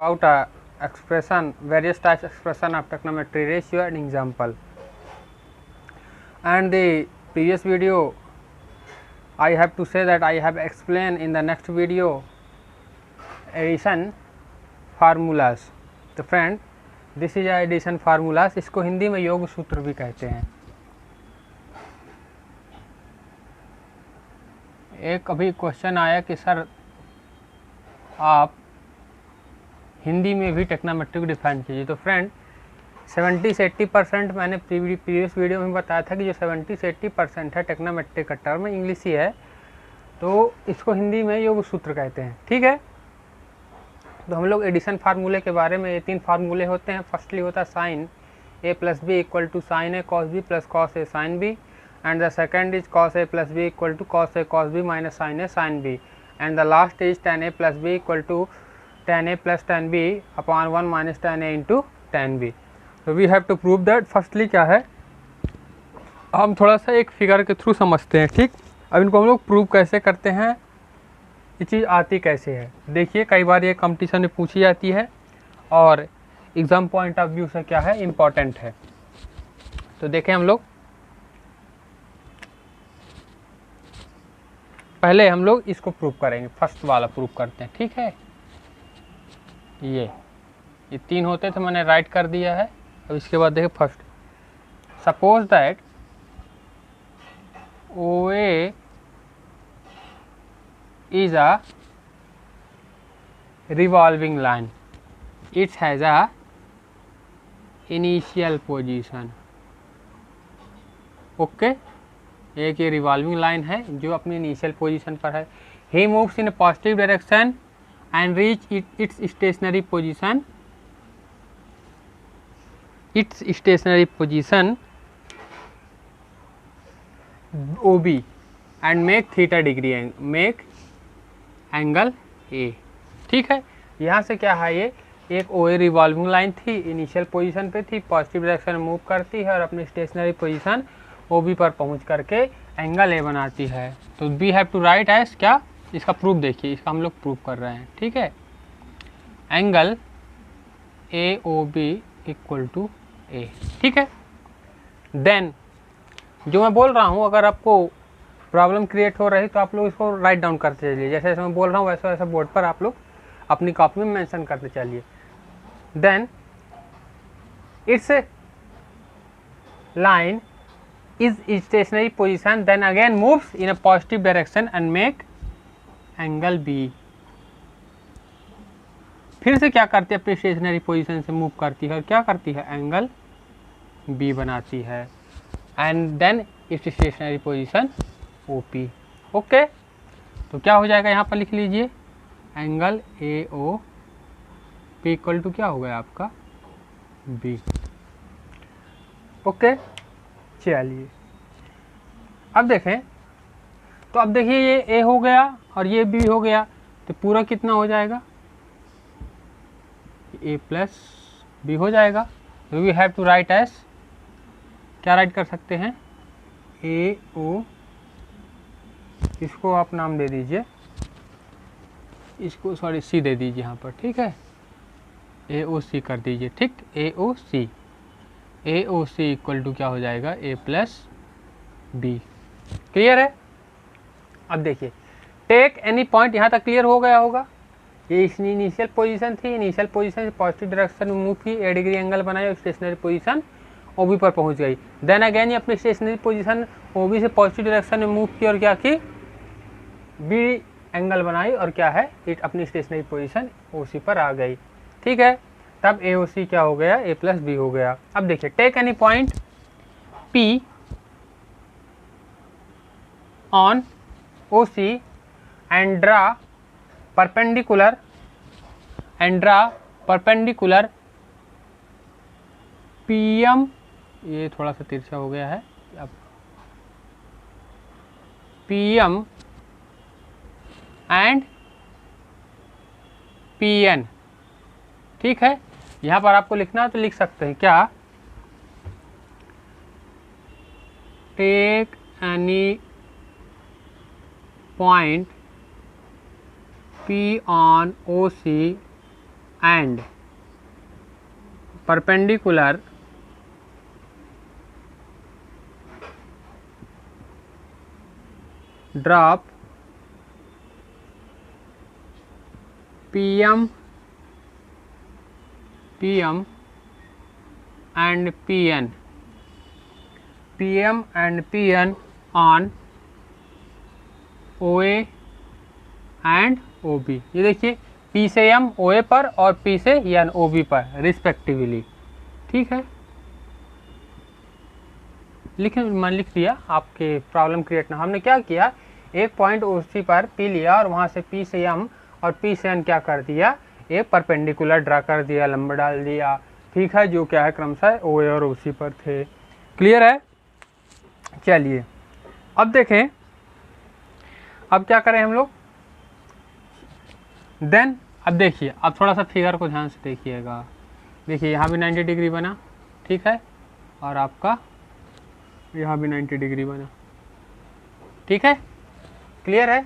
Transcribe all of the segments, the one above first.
About a expression, various types of expression of trigonometry ratio and example. And the previous video I have to say that I have explained in the next video addition formulas. तो friend this is addition formulas, इसको हिंदी में योग सूत्र भी कहते हैं। एक अभी क्वेश्चन आया कि सर आप हिंदी में भी ट्रिग्नोमेट्री को डिफाइन कीजिए। तो फ्रेंड 70 से 80% मैंने प्रीवियस वीडियो में बताया था कि जो 70 से 80% है ट्रिग्नोमेट्री का टर्म इंग्लिश ही है, तो इसको हिंदी में योग सूत्र कहते हैं। ठीक है, तो हम लोग एडिशन फार्मूले के बारे में, ये 3 फार्मूले होते हैं। फर्स्टली होता है sine A plus B equal to sine A cos B plus cos A sine B, and the second is cos A plus B equal to cos A cos B minus sine A sine B, and the last is tan A plus B equal to tan a plus tan b upon 1 minus tan a into tan b। तो we have to prove that. Firstly क्या है, हम थोड़ा सा एक figure के through समझते हैं। ठीक, अब इनको हम लोग प्रूव कैसे करते हैं, ये चीज़ आती कैसे है। देखिए कई बार ये कंपटीशन में पूछी जाती है और एग्ज़ाम पॉइंट ऑफ व्यू से क्या है इम्पॉर्टेंट है। तो देखें हम लोग, पहले हम लोग इसको प्रूव करेंगे, फर्स्ट वाला प्रूव करते हैं। ठीक है, ये 3 होते थे, मैंने राइट कर दिया है। अब इसके बाद देखिए first, suppose that O A is a revolving line, it has a initial position. Okay, एक ये रिवॉल्विंग लाइन है जो अपनी इनिशियल पोजीशन पर है। He moves in A positive direction and reach its stationary position OB and make theta degree, make angle A। ठीक है, यहाँ से क्या है, ये एक OA रिवॉल्विंग लाइन थी, इनिशियल पोजीशन पे थी, पॉजिटिव डायरेक्शन मूव करती है और अपनी स्टेशनरी पोजीशन OB पर पहुँच करके एंगल A बनाती है। तो we have to write as क्या, इसका प्रूफ देखिए, इसका हम लोग प्रूफ कर रहे हैं। ठीक है, angle A O B equal to A. ठीक है, देन जो मैं बोल रहा हूँ, अगर आपको प्रॉब्लम क्रिएट हो रही तो आप लोग इसको राइट डाउन करते चलिए। जैसे जैसे मैं बोल रहा हूँ वैसे वैसे बोर्ड पर आप लोग अपनी कॉपी में मेंशन करते चलिए। Then its line is stationary position, then again moves in a positive direction and make angle B. फिर से क्या करती है, अपनी स्टेशनरी पोजीशन से मूव करती है और क्या करती है, एंगल बी बनाती है, and then its stationary position OP. Okay, तो क्या हो जाएगा, यहाँ पर लिख लीजिए angle A O P equal to क्या हो गया आपका बी। ओके, चलिए अब देखें, तो अब देखिए ये ए हो गया और ये बी हो गया, तो पूरा कितना हो जाएगा, ए प्लस बी हो जाएगा। तो we have to write as, क्या राइट कर सकते हैं, ए ओ, इसको आप नाम दे दीजिए, इसको सॉरी सी दे दीजिए यहाँ पर। ठीक है, ए ओ सी कर दीजिए। ठीक, ए ओ सी, ए ओ सी इक्वल टू क्या हो जाएगा, ए प्लस बी। क्लियर है। अब देखिए, टेक एनी पॉइंट, यहाँ तक क्लियर हो गया होगा। ये इनिशियल पोजीशन थी, इनिशियल पोजीशन से पॉजिटिव डायरेक्शन में मूव की, ए डिग्री एंगल बनाई और स्टेशनरी पोजीशन ओबी पर पहुंच गई। देन अगेन ये अपनी स्टेशनरी पोजीशन ओबी से पॉजिटिव डायरेक्शन में मूव की और क्या की, बी एंगल बनाई और क्या है, इट अपनी स्टेशनरी पोजीशन ओसी पर आ गई। ठीक है, तब ए ओ सी क्या हो गया, ए प्लस बी हो गया। अब देखिए, take any point P on OC and draw perpendicular PM, ये थोड़ा सा तिरछा हो गया है, अब PM एंड PN। ठीक है, यहाँ पर आपको लिखना तो लिख सकते हैं क्या, take any point P on OC and perpendicular drop PM and PN on OA and OB। ये देखिए P से M OA पर और P से N OB पर रिस्पेक्टिवली। ठीक है, लिख दिया, आपके प्रॉब्लम क्रिएट ना। हमने क्या किया, एक पॉइंट OC पर P लिया और वहाँ से P से M और P से N क्या कर दिया, एक परपेंडिकुलर ड्रा कर दिया, लंबा डाल दिया। ठीक है, जो क्या है क्रमशः OA और OC पर थे। क्लियर है? चलिए अब देखें, अब क्या करें हम लोग। देन अब देखिए, अब थोड़ा सा फिगर को ध्यान से देखिएगा। देखिए यहाँ भी 90 डिग्री बना, ठीक है, और आपका यहाँ भी 90 डिग्री बना। ठीक है, क्लियर है?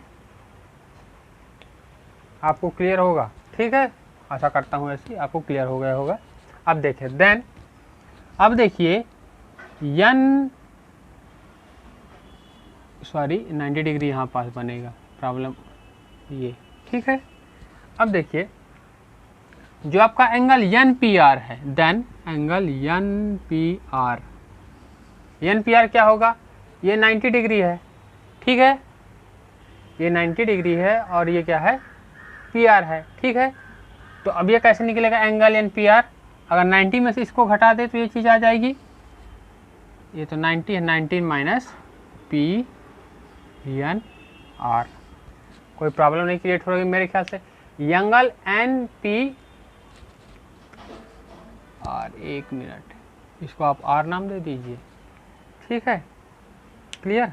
आपको क्लियर होगा? ठीक है, आशा करता हूँ ऐसी आपको क्लियर हो गया होगा। अब देखिए देन, अब देखिए 90 डिग्री यहाँ पास बनेगा, प्रॉब्लम ये। ठीक है, अब देखिए जो आपका एंगल NPR है, देन एंगल NPR क्या होगा, ये 90 डिग्री है। ठीक है, ये 90 डिग्री है और ये क्या है, PR है। ठीक है, तो अब ये कैसे निकलेगा एंगल NPR, अगर 90 में से इसको घटा दे तो ये चीज़ आ जाएगी, ये तो 90 है, 19 माइनस PNR। कोई प्रॉब्लम नहीं क्रिएट हो रही मेरे ख्याल से। एंगल NPR, एक मिनट, इसको आप R नाम दे दीजिए। ठीक है, क्लियर?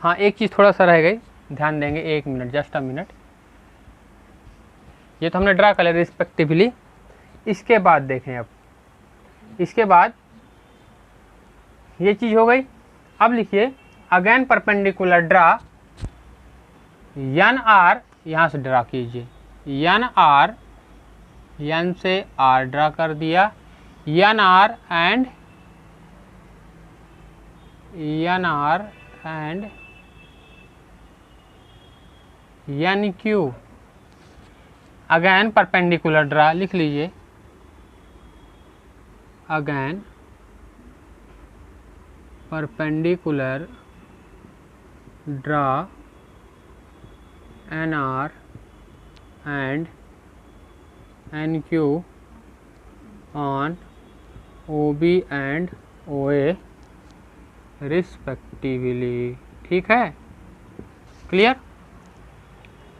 हाँ, एक चीज़ थोड़ा सा रह गई, ध्यान देंगे, एक मिनट, जस्ट अ मिनट। ये तो हमने ड्रा कर लिया रिस्पेक्टिवली। इसके बाद देखें, अब इसके बाद ये चीज़ हो गई। अब लिखिए अगेन परपेंडिकुलर ड्रा NR, यहाँ से ड्रा कीजिए NR, N से R ड्रा कर दिया, NR and NQ, again perpendicular draw, लिख लीजिए again perpendicular draw NR and NQ on OB and OA respectively. ठीक है, क्लियर?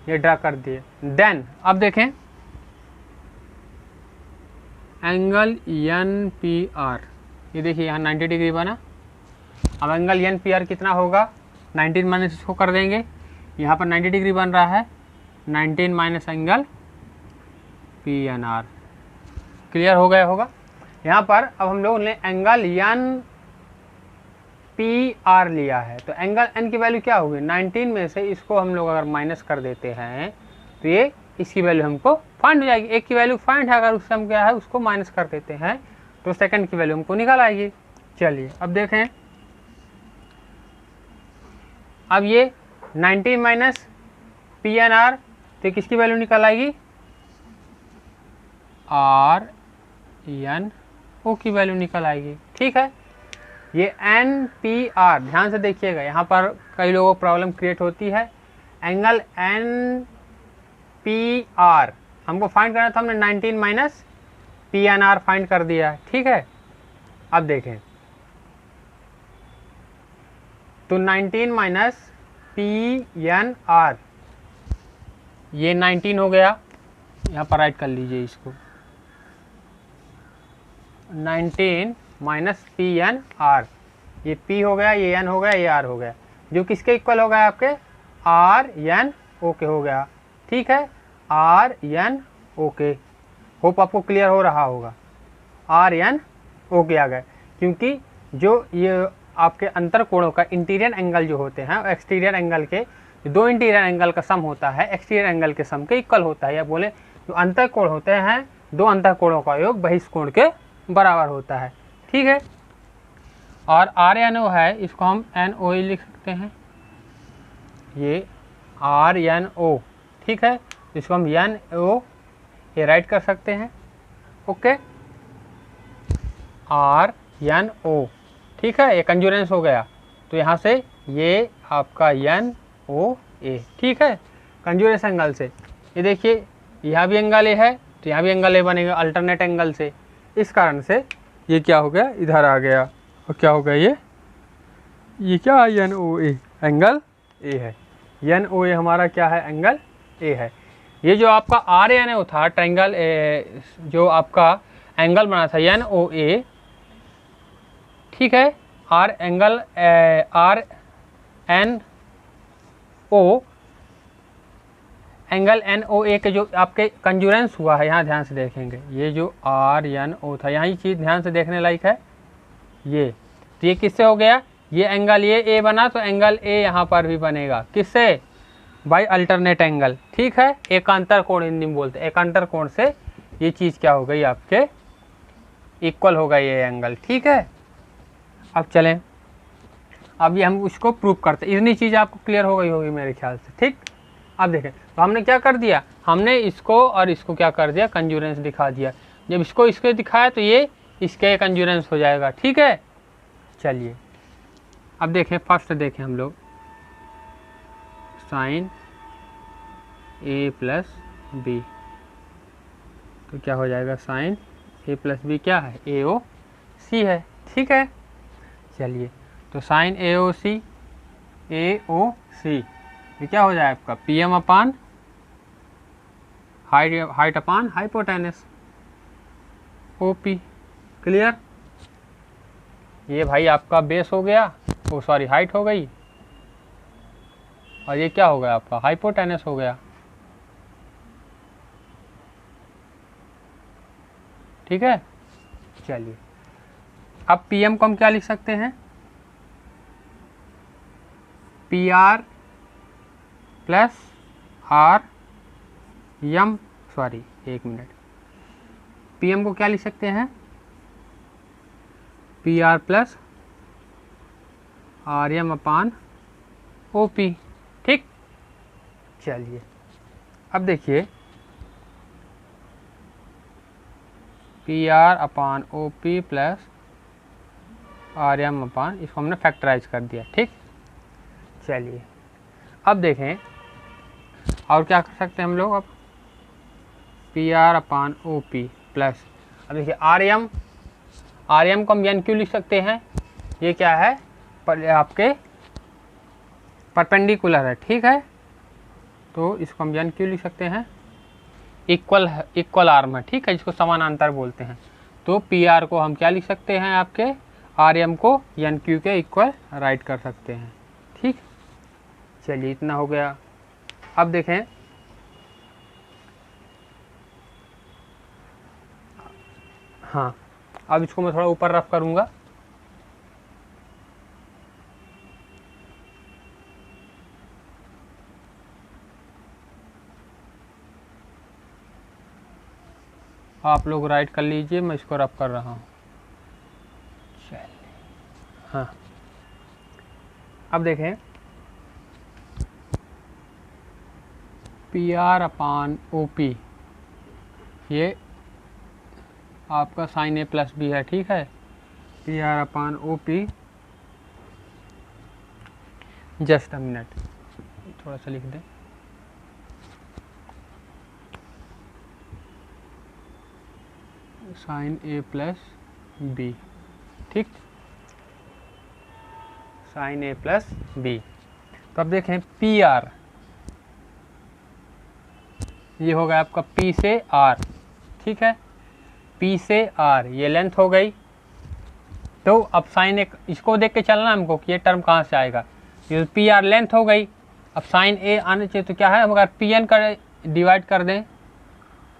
ये ड्रा कर दिए। देन अब देखें एंगल NPR, ये देखिए यहाँ 90 डिग्री बना। अब एंगल NPR कितना होगा, 19 माइनस इसको कर देंगे, यहाँ पर 90 डिग्री बन रहा है, 19 माइनस एंगल PNR। क्लियर हो गया होगा? यहाँ पर अब हम लोग ने एंगल NPR लिया है, तो एंगल N की वैल्यू क्या होगी, 19 में से इसको हम लोग अगर माइनस कर देते हैं तो ये इसकी वैल्यू हमको फाइंड हो जाएगी। एक की वैल्यू फाइंड है, अगर उससे हम क्या है उसको माइनस कर देते हैं तो सेकंड की वैल्यू हमको निकल आएगी। चलिए अब देखें, अब ये 19 माइनस PNR, तो किसकी वैल्यू निकल आएगी, RNO की वैल्यू निकल आएगी। ठीक है, ये NPR, ध्यान से देखिएगा, यहाँ पर कई लोगों को प्रॉब्लम क्रिएट होती है। एंगल NPR हमको फाइंड करना था, हमने 19 माइनस PNR फाइंड कर दिया। ठीक है, अब देखें तो 19 माइनस PNR, ये 19 हो गया, यहाँ पर राइट कर लीजिए इसको, 19 माइनस PNR, ये P हो गया, ये N हो गया, ये R हो गया, जो किसके इक्वल हो गया, आपके RNO के हो गया। ठीक है, RNO के, होप आपको क्लियर हो रहा होगा, RNO के आ गए, क्योंकि जो ये आपके अंतर कोणों का इंटीरियर एंगल जो होते हैं, एक्सटीरियर एंगल के, दो इंटीरियर एंगल का सम होता है एक्सटीरियर एंगल के सम के इक्वल होता है, या बोले जो अंतःकोण होते हैं, दो अंतःकोणों का योग बहिष्कोण के बराबर होता है। ठीक है, और RNO है, इसको हम NOE लिख सकते हैं, ये RNO। ठीक है, इसको हम NO ये राइट कर सकते हैं। Okay, RNO। ठीक है, ये कंजूरेंस हो गया, तो यहाँ से ये आपका NOA। ठीक है, कंजूरेंस एंगल से ये देखिए, यहाँ भी एंगल ए है तो यहाँ भी एंगल ए बनेगा अल्टरनेट एंगल से। इस कारण से ये क्या हो गया, इधर आ गया, और क्या हो गया, ये क्या है, NOA, एंगल ए है। NOA हमारा क्या है, एंगल ए है। ये जो आपका RNO था, ट्रायंगल जो आपका एंगल बना था NOA, ठीक है, RNO एंगल NOA के जो आपके कंजूरेंस हुआ है, यहाँ ध्यान से देखेंगे, ये जो RNO था, यहाँ ये चीज़ ध्यान से देखने लायक है। ये तो ये किससे हो गया, ये एंगल ये ए बना, तो एंगल ए यहाँ पर भी बनेगा, किससे, बाई अल्टरनेट एंगल। ठीक है, एकांतर कोण हिंदी में बोलते हैं, एकांतर कोण से ये चीज़ क्या हो गई, आपके इक्वल होगा ये एंगल। ठीक है, अब चलें, अब ये हम उसको प्रूव करते हैं। इतनी चीज़ आपको क्लियर हो गई होगी मेरे ख्याल से। ठीक, अब देखें, तो हमने क्या कर दिया, हमने इसको और इसको क्या कर दिया, कंजूरेंस दिखा दिया। जब इसको इसके दिखाया तो ये इसके कंजूरेंस हो जाएगा। ठीक है, चलिए अब देखें, फर्स्ट देखें हम लोग, साइन A प्लस बी, तो क्या हो जाएगा, साइन A प्लस बी क्या है, AOC है। ठीक है, चलिए, तो साइन AOC ये क्या हो जाए आपका, PM अपान हाइट अपान हाइपोटेनस, OP। क्लियर, ये भाई आपका बेस हो गया, ओ सॉरी हाइट हो गई, और ये क्या हो गया आपका, हाइपोटेनस हो गया। ठीक है, चलिए, अब PM को हम क्या लिख सकते हैं, PR प्लस RM, सॉरी एक मिनट, PM को क्या लिख सकते हैं, PR प्लस RM अपान OP। ठीक, चलिए, अब देखिए, PR अपान OP प्लस RM अपान, इसको हमने फैक्टराइज कर दिया। ठीक, चलिए, अब देखें और क्या कर सकते हैं हम लोग, अब PR अपान OP प्लस, अब देखिए RM को हम NQ लिख सकते हैं, ये क्या है, आपके परपेंडिकुलर है। ठीक है, तो इसको हम NQ लिख सकते हैं, इक्वल आर्म है। ठीक है, जिसको समानांतर बोलते हैं। तो PR को हम क्या लिख सकते हैं, आपके RM को NQ के इक्वल राइट कर सकते हैं। ठीक, चलिए, इतना हो गया। अब देखें, हाँ, अब इसको मैं थोड़ा ऊपर रफ करूँगा। आप लोग राइट कर लीजिए, मैं इसको रफ कर रहा हूँ। चलिए, हाँ, अब देखें, PR अपान OP, ये आपका साइन A प्लस बी है। ठीक है, PR upon OP, just a minute, थोड़ा सा लिख दें, साइन A प्लस बी। ठीक, साइन A प्लस बी। तो अब देखें, PR ये हो गया आपका P से R। ठीक है, P से R ये लेंथ हो गई। तो अब साइन ए, इसको देख के चलना हमको कि ये टर्म कहाँ से आएगा। ये PR लेंथ हो गई, अब साइन A आने चाहिए, तो क्या है, हम अगर PN कर डिवाइड कर दें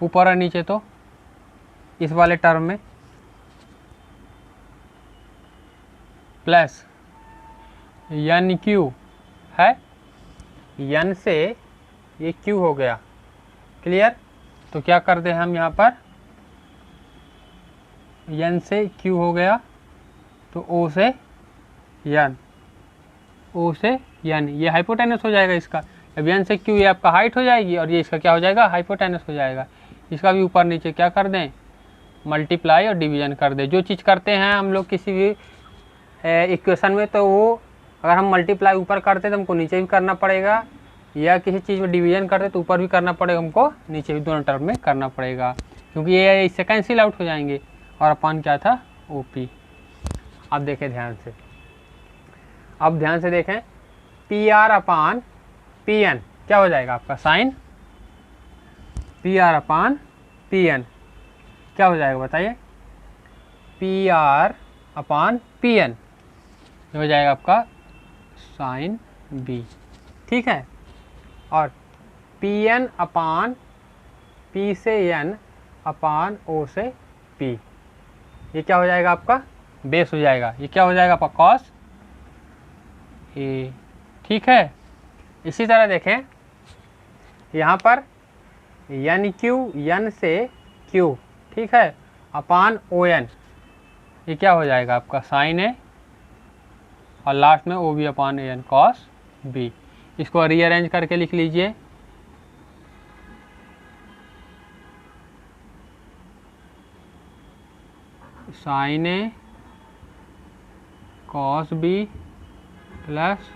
ऊपर और नीचे, तो इस वाले टर्म में प्लस NQ है, N से ये Q हो गया। क्लियर, तो क्या कर दे हम यहाँ पर, n से q हो गया, तो o से n, o से n, ये हाइपोटेनस हो जाएगा इसका। अब n से q ये आपका हाइट हो जाएगी और ये इसका क्या हो जाएगा, हाइपोटेनस हो जाएगा। इसका भी ऊपर नीचे क्या कर दें, मल्टीप्लाई और डिवीजन कर दें। जो चीज़ करते हैं हम लोग किसी भी इक्वेशन में, तो वो अगर हम मल्टीप्लाई ऊपर करते तो हमको नीचे भी करना पड़ेगा, या किसी चीज़ में डिवीजन करते तो ऊपर भी करना पड़ेगा, हमको नीचे भी दोनों टर्म में करना पड़ेगा, क्योंकि ये इससे कैंसिल आउट हो जाएंगे। और अपान क्या था, OP। अब देखें ध्यान से, अब ध्यान से देखें, PR अपान PN क्या हो जाएगा आपका, साइन PR अपान PN क्या हो जाएगा बताइए, PR अपान PN हो जाएगा आपका साइन B, ठीक है। और PN अपान P से N अपान O से P, ये क्या हो जाएगा आपका, बेस हो जाएगा। ये क्या हो जाएगा आपका, कॉस A, ठीक है। इसी तरह देखें यहाँ पर n से Q, ठीक है, अपान ON, ये क्या हो जाएगा आपका साइन A, और लास्ट में OB upon AN cos B। इसको रीअरेंज करके लिख लीजिए, sine A cos B plus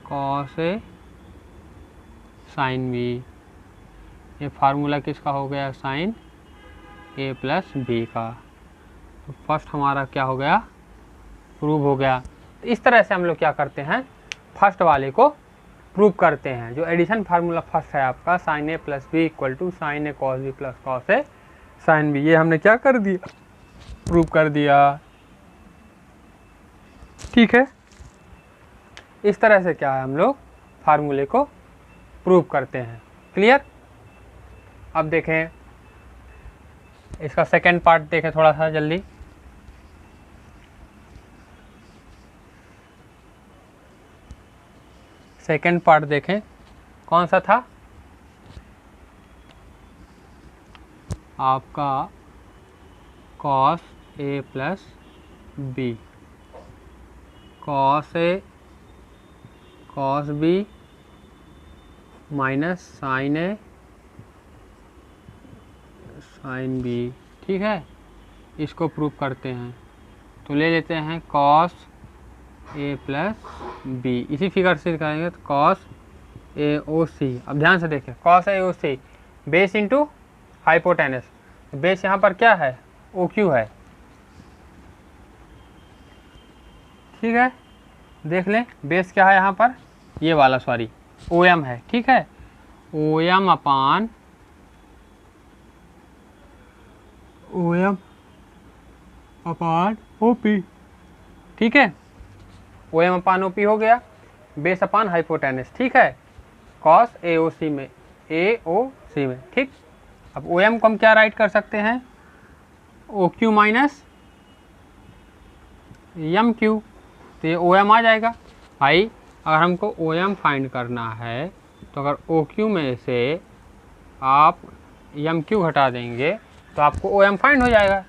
cos A sine B। ये फार्मूला किसका हो गया, साइन A प्लस B का। तो फर्स्ट हमारा क्या हो गया, प्रूव हो गया। तो इस तरह से हम लोग क्या करते हैं, फर्स्ट वाले को प्रूव करते हैं। जो एडिशन फार्मूला फर्स्ट है आपका, sine A plus B equal to sine A cos B plus cos A sine B, ये हमने क्या कर दिया, प्रूव कर दिया, ठीक है। इस तरह से क्या है, हम लोग फार्मूले को प्रूव करते हैं। क्लियर। अब देखें इसका सेकेंड पार्ट, देखें थोड़ा सा जल्दी। सेकेंड पार्ट देखें, कौन सा था आपका, cos A plus B, cos A cos B minus sine A sine B, ठीक है। इसको प्रूव करते हैं, तो ले लेते हैं कॉस A प्लस B, इसी फिगर से दिखाएंगे, तो कॉस AOC। अब ध्यान से देखें, cos AOC base into hypotenuse, base यहाँ पर क्या है, OQ है, ठीक है। देख लें बेस क्या है यहाँ पर, ये वाला सॉरी OM है, ठीक है। OM अपान OP, ठीक है। OM अपान OP हो गया, बेस अपान हाइपोटेनस, ठीक है, कॉस AOC में, ठीक। अब OM को हम क्या राइट कर सकते हैं, OQ माइनस MQ, तो ये OM आ जाएगा। भाई अगर हमको OM फाइंड करना है, तो अगर OQ में से आप MQ घटा देंगे तो आपको OM फाइंड हो जाएगा।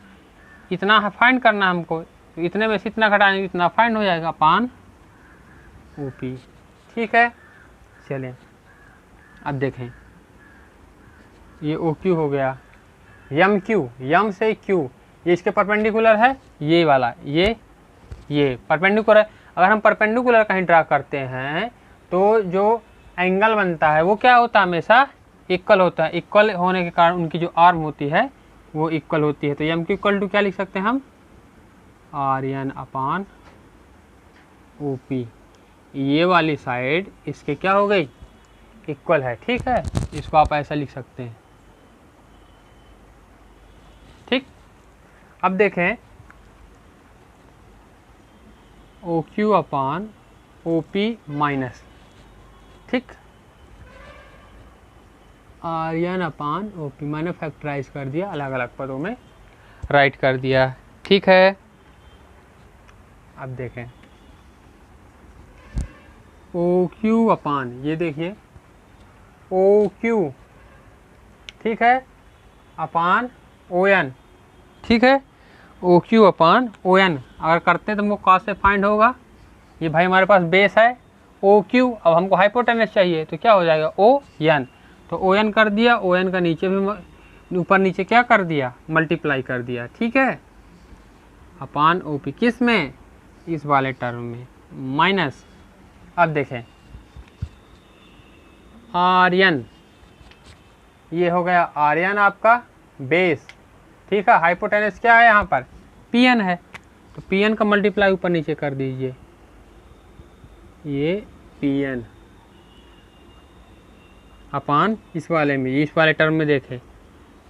इतना फाइंड करना हमको, तो इतने में से इतना घटाएंगे, इतना फाइंड हो जाएगा अपान OP, ठीक है। चलिए अब देखें, ये OQ हो गया, MQ, M से Q, ये इसके परपेंडिकुलर है, ये वाला, ये परपेंडिकुलर। अगर हम परपेंडिकुलर कहीं ड्रा करते हैं तो जो एंगल बनता है वो क्या होता है, हमेशा इक्वल होता है। इक्वल होने के कारण उनकी जो आर्म होती है वो इक्वल होती है। तो एम क्यू इक्वल टू क्या लिख सकते हैं हम, RN अपान OP। ये वाली साइड इसके क्या हो गई, इक्वल है, ठीक है। इसको आप ऐसा लिख सकते हैं, ठीक। अब देखें OQ अपान OP माइनस, ठीक, RN अपान OP, मैंने फैक्टराइज कर दिया, अलग अलग पदों में राइट कर दिया, ठीक है। अब देखें OQ अपान, ये देखिए OQ, ठीक है, अपान ओ एन, ठीक है, ओ क्यू अपान ओ एन। अगर करते हैं तो हमको कॉस से फाइंड होगा। ये भाई हमारे पास बेस है ओ क्यू, अब हमको हाइपोटेनस चाहिए तो क्या हो जाएगा ओ एन, तो ओ एन कर दिया, ओ एन का नीचे भी ऊपर नीचे क्या कर दिया, मल्टीप्लाई कर दिया, ठीक है, अपान ओ पी, किस में, इस वाले टर्म में, माइनस, अब देखें आर एन, ये हो गया आर एन आपका बेस, ठीक है, हाइपोटेनस क्या है यहाँ पर पी एन है, तो पी एन का मल्टीप्लाई ऊपर नीचे कर दीजिए, ये पी एन अपान इस वाले में, इस वाले टर्म में देखें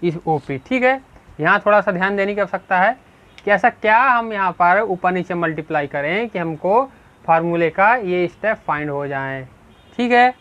इस ओ पी, ठीक है। यहाँ थोड़ा सा ध्यान देने की आवश्यकता है कि ऐसा क्या हम यहाँ पर ऊपर नीचे मल्टीप्लाई करें कि हमको फार्मूले का ये स्टेप फाइंड हो जाए, ठीक है।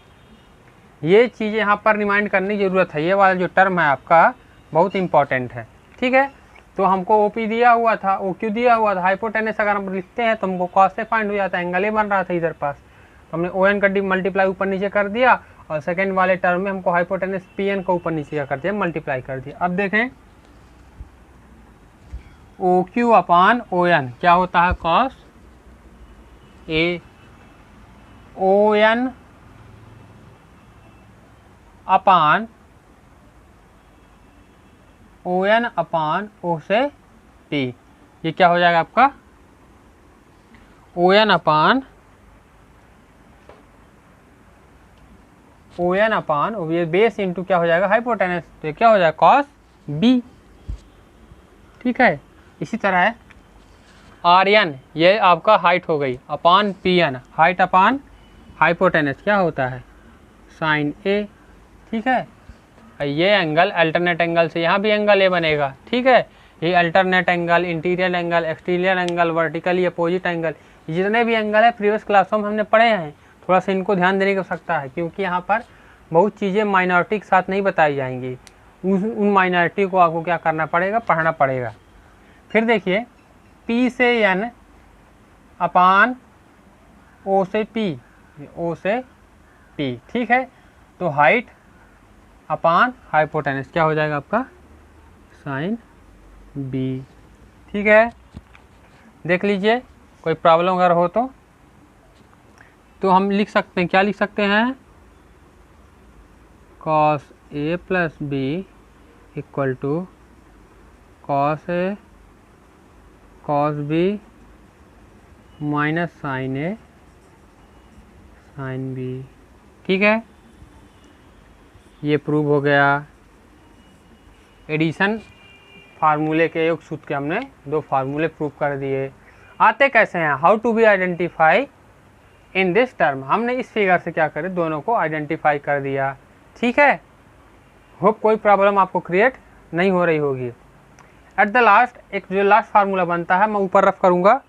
ये चीज़ यहाँ पर रिमाइंड करने की ज़रूरत है, ये वाला जो टर्म है आपका बहुत इंपॉर्टेंट है, ठीक है। तो हमको ओ पी दिया हुआ था, ओ क्यू दिया हुआ था, हाइपोटेनस अगर हम लिखते हैं तो हमको कॉस से फाइंड हो जाता है, एंगल ए बन रहा था इधर पास, तो हमने ओ एन का डी मल्टीप्लाई ऊपर नीचे कर दिया, और सेकेंड वाले टर्म में हमको हाइपोटेनस पी एन को ऊपर नीचे कर दिया, मल्टीप्लाई कर दिया। अब देखें ओ क्यू अपान ओ एन क्या होता है, cos A O N upon O N अपान ओ से पी, ये क्या हो जाएगा आपका ओ एन अपान ओ एन अपान ये बेस इंटू क्या हो जाएगा हाइपोटेनस, तो ये क्या हो जाएगा कॉस बी, ठीक है। इसी तरह है आर एन, ये आपका हाइट हो गई, अपान पी एन, हाइट अपान हाइपोटेनस क्या होता है साइन ए, ठीक है। ये एंगल अल्टरनेट एंगल से यहाँ भी एंगल ए बनेगा, ठीक है। ये alternate angle, interior angle, exterior angle, vertically opposite angle, जितने भी एंगल है प्रीवियस क्लासों में हमने पढ़े हैं, थोड़ा सा इनको ध्यान देने की आवश्यकता है, क्योंकि यहाँ पर बहुत चीज़ें माइनॉरिटी के साथ नहीं बताई जाएंगी, उन माइनॉरिटी को आपको क्या करना पड़ेगा, पढ़ना पड़ेगा। फिर देखिए P से N अपान O से P, O से P, ठीक है। तो हाइट अपान हाइपोटेनस क्या हो जाएगा आपका साइन B, ठीक है। देख लीजिए कोई प्रॉब्लम अगर हो तो हम लिख सकते हैं, क्या लिख सकते हैं, cos A plus B equal to cos A cos B minus sine A sine B, ठीक है। ये प्रूव हो गया। एडिशन फार्मूले के एक सूत्र के हमने दो फार्मूले प्रूव कर दिए। आते कैसे हैं, how to be identify in this term, हमने इस फिगर से क्या करे दोनों को आइडेंटिफाई कर दिया, ठीक है। होप कोई प्रॉब्लम आपको क्रिएट नहीं हो रही होगी। एट द लास्ट एक जो लास्ट फार्मूला बनता है मैं ऊपर रफ करूँगा,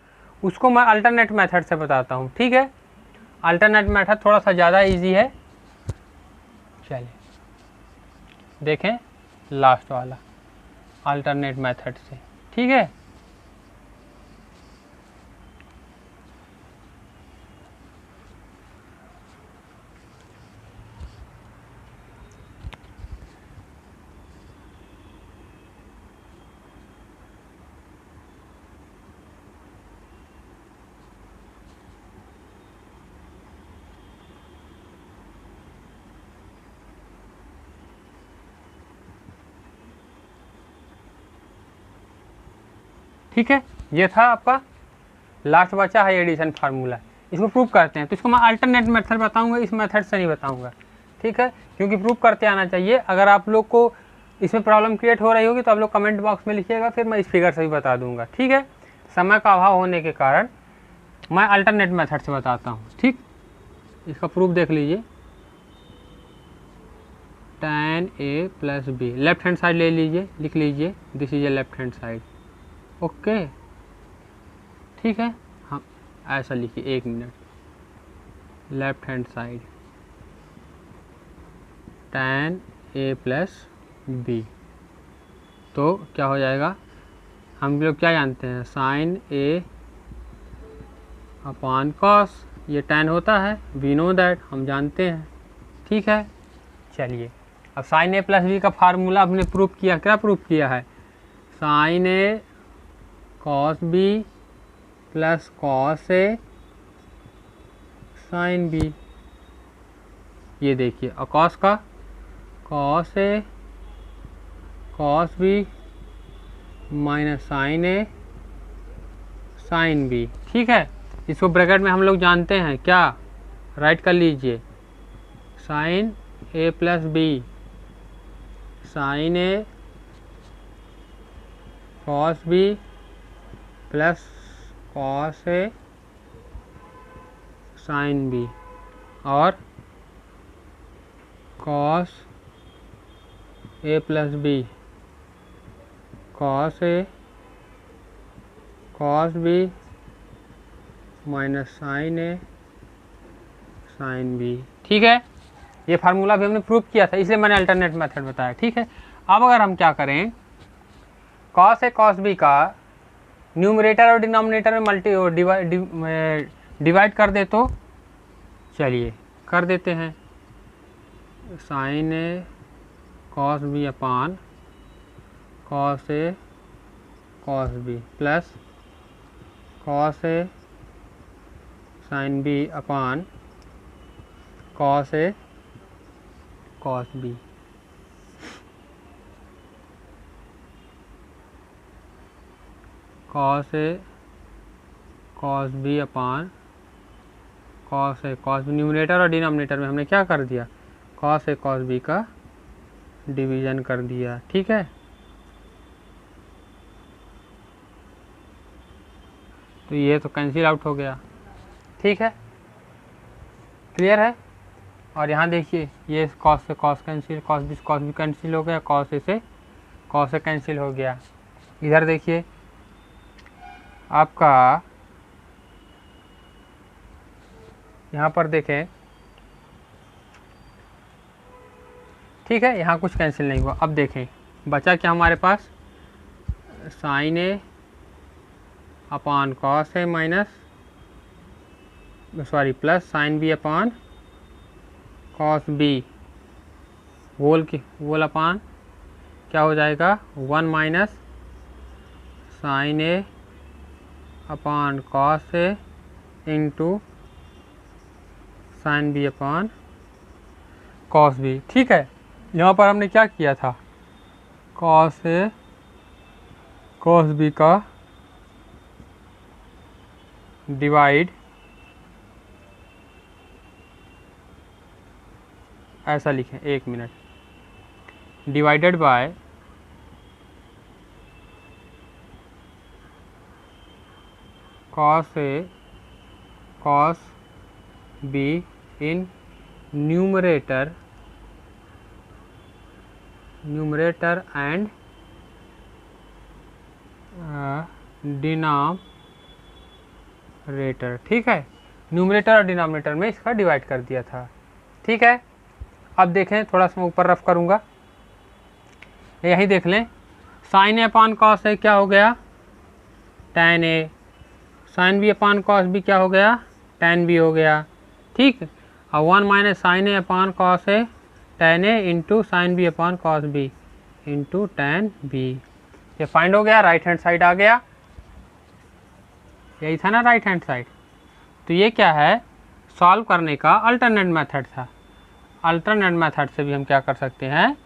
उसको मैं अल्टरनेट मेथड से बताता हूँ, ठीक है। अल्टरनेट मेथड थोड़ा सा ज़्यादा इजी है, चलिए देखें लास्ट वाला अल्टरनेट मेथड से, ठीक है। ठीक है, ये था आपका लास्ट बचा है एडिशन फार्मूला, इसको प्रूव करते हैं। तो इसको मैं अल्टरनेट मेथड बताऊंगा, इस मेथड से नहीं बताऊंगा, ठीक है, क्योंकि प्रूव करते आना चाहिए। अगर आप लोग को इसमें प्रॉब्लम क्रिएट हो रही होगी तो आप लोग कमेंट बॉक्स में लिखिएगा, फिर मैं इस फिगर से भी बता दूंगा, ठीक है। समय का अभाव होने के कारण मैं अल्टरनेट मेथड से बताता हूँ, ठीक। इसका प्रूफ देख लीजिए, tan a plus B, left hand side ले लीजिए, लिख लीजिए this is a left hand side, okay, ठीक है। हाँ ऐसा लिखिए, एक minute, left hand side tan a plus B, तो क्या हो जाएगा, हम लोग क्या जानते हैं साइन a अपान कॉस, ये tan होता है, वी नो दैट, हम जानते हैं, ठीक है। चलिए अब साइन ए प्लस बी का फार्मूला हमने प्रूफ किया, क्या प्रूफ किया है, sine A cos B plus cos A sine B. ये देखिए, और कॉस का cos A cos B minus sine A sine B. ठीक है, इसको ब्रैकेट में हम लोग जानते हैं क्या, राइट कर लीजिए, sign A plus B sign A cos B plus cos A sine B, और cos A plus B cos A cos B minus sine A sine B. ठीक है, ये फार्मूला भी हमने प्रूफ किया था, इसलिए मैंने अल्टरनेट मेथड बताया। ठीक है, अब अगर हम क्या करें, कॉस ए कॉस बी का न्यूमरेटर और डिनोमिनेटर में डिवाइड कर दे तो चलिए कर देते हैं, sign A cos B upon cos A cos B plus cos A sine B upon cos A cos B. Cos A cos B upon cos A cos B, numerator और denominator में हमने क्या कर दिया, कॉस ए कॉस बी का division कर दिया। ठीक है, तो ये तो कैंसिल आउट हो गया। ठीक है, क्लियर है। और यहाँ देखिए, ये कॉस से कॉस कैंसिल, कॉस भी कैंसिल हो गया, कॉस ए से कॉस ए कैंसिल हो गया। इधर देखिए आपका, यहाँ पर देखें, ठीक है, यहाँ कुछ कैंसिल नहीं हुआ। अब देखें बचा क्या हमारे पास, sine A upon cos A minus plus sine B upon cos B, whole upon क्या हो जाएगा, 1 minus sine A upon cos A into sine B upon cos B. ठीक है, यहाँ पर हमने क्या किया था, कॉस ए कॉस बी का डिवाइड ऐसा लिखें, 1 मिनट, divided by cos A cos B in numerator and denominator. ठीक है, न्यूमरेटर और डिनोमिनेटर में इसका डिवाइड कर दिया था। ठीक है, अब देखें, थोड़ा सा मैं ऊपर रफ करूँगा, यही देख लें, साइन ए अपान कॉस ए क्या हो गया, tan A, sine B upon cos B क्या हो गया, टैन बी हो गया। ठीक, और 1 minus sine A upon cos A tan A into sine B upon cos B into tan B. ये फाइंड हो गया, राइट हैंड साइड आ गया, यही था ना राइट हैंड साइड। तो ये क्या है, सॉल्व करने का अल्टरनेट मेथड था। अल्टरनेट मेथड से भी हम क्या कर सकते हैं,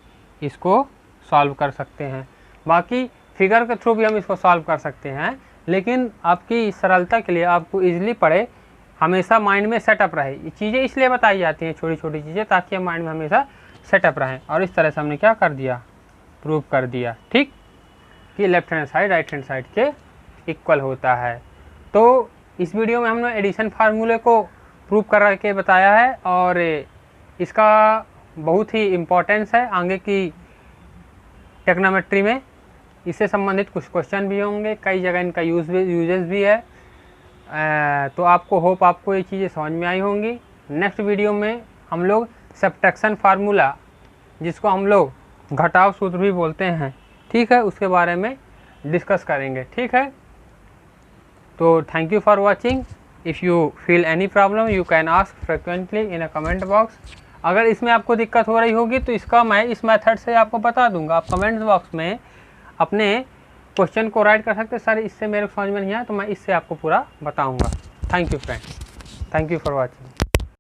इसको सॉल्व कर सकते हैं। बाकी फिगर के थ्रू भी हम इसको सॉल्व कर सकते हैं, लेकिन आपकी सरलता के लिए आपको इजीली पड़े, हमेशा माइंड में सेटअप रहे। ये चीज़ें इसलिए बताई जाती हैं, छोटी छोटी चीज़ें, ताकि हम माइंड में हमेशा सेटअप रहें। और इस तरह से हमने क्या कर दिया, प्रूव कर दिया। ठीक, कि left hand side right hand side के इक्वल होता है। तो इस वीडियो में हमने एडिशन फार्मूले को प्रूव कर के बताया है, और इसका बहुत ही इम्पोर्टेंस है आगे की टेक्नोमेट्री में। इससे संबंधित कुछ क्वेश्चन भी होंगे, कई जगह इनका यूजेस भी है। तो आपको होप आपको ये चीज़ें समझ में आई होंगी। नेक्स्ट वीडियो में हम लोग सब्ट्रैक्शन फार्मूला, जिसको हम लोग घटाव सूत्र भी बोलते हैं, ठीक है, उसके बारे में डिस्कस करेंगे। ठीक है, तो thank you for watching. If you feel any problem you can ask frequently in a comment box. अगर इसमें आपको दिक्कत हो रही होगी तो इसका मैं इस मेथड से आपको बता दूंगा। आप कमेंट्स बॉक्स में अपने क्वेश्चन को राइट कर सकते हैं, सर इससे मेरे को समझ में नहीं आया, तो मैं इससे आपको पूरा बताऊंगा। Thank you friends, thank you for watching.